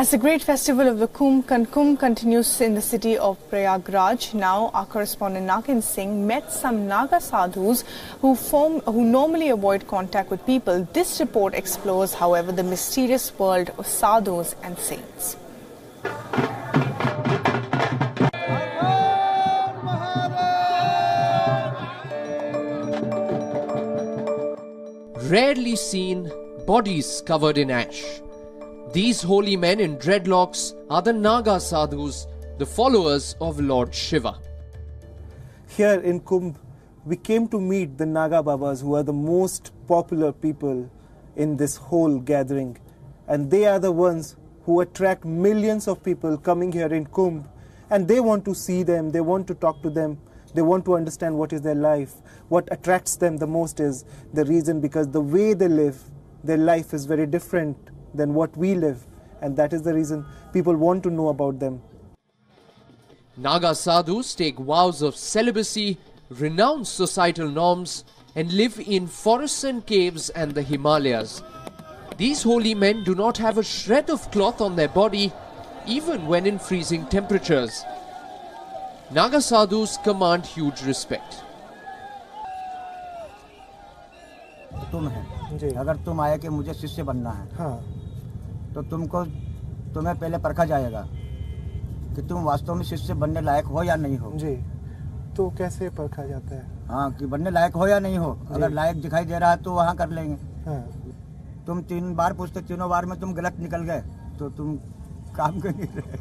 As the great festival of the Kumbh continues in the city of Prayagraj, now our correspondent Nagin Singh met some Naga sadhus who normally avoid contact with people. This report explores, however, the mysterious world of sadhus and saints. Rarely seen, bodies covered in ash. These holy men in dreadlocks are the Naga sadhus, the followers of Lord Shiva. Here in Kumbh, we came to meet the Naga Babas, who are the most popular people in this whole gathering. And they are the ones who attract millions of people coming here in Kumbh. And they want to see them, they want to talk to them, they want to understand what is their life. What attracts them the most is the reason because the way they live, their life is very different than what we live, and that is the reason people want to know about them. Naga sadhus take vows of celibacy, renounce societal norms, and live in forests and caves and the Himalayas. These holy men do not have a shred of cloth on their body, even when in freezing temperatures. Naga sadhus command huge respect. तुम है, अगर तुम आए कि मुझे शिष्य बनना है, हाँ, तो तुम्हें पहले परखा जाएगा कि तुम वास्तव में शिष्य बनने लायक हो या नहीं हो। जी, तो कैसे परखा जाता है? हाँ, कि बनने लायक हो या नहीं हो। अगर लायक दिखाई दे रहा है तो वहाँ कर लेंगे। हाँ। तुम 3 बार पूछते, तीनों बार में तुम गलत निकल गए तो तुम काम कर नहीं रहे।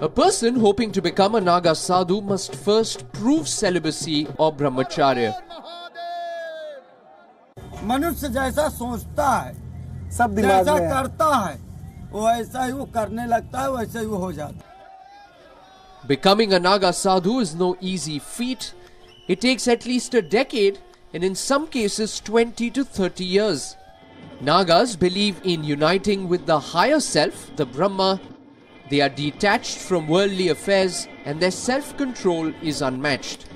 A person hoping to become a Naga sadhu must first prove celibacy or brahmacharya. मनुष्य जैसा सोचता है, सब दिमाग में करता है, वो ऐसा ही वो करने लगता है, वैसे ही वो हो जाता है। Becoming a Naga sadhu is no easy feat. It takes at least a decade and in some cases 20 to 30 years. Nagas believe in uniting with the higher self, the Brahma. They are detached from worldly affairs and their self-control is unmatched.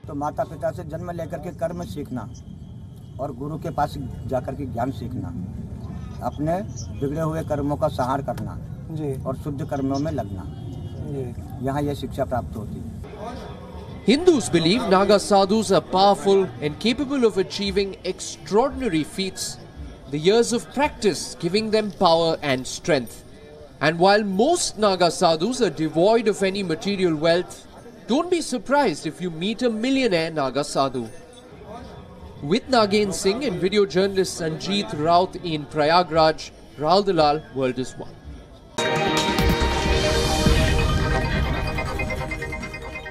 तो माता पिता से जन्म लेकर के कर्म सीखना और गुरु के पास जाकर के ज्ञान सीखना, अपने बिगड़े हुए कर्मों का संहार करना जी, और शुद्ध कर्मों में लगना, यहाँ ये शिक्षा प्राप्त होती है। Hindus believe Naga sadhus are powerful and capable of achieving extraordinary feats, the years of practice giving them power and strength. And while most Naga sadhus are devoid of any material wealth, don't be surprised if you meet a millionaire Naga sadhu. With Nagin Singh and video journalist Sanjeet Raut in Prayagraj, Rahul Dalal, World is One.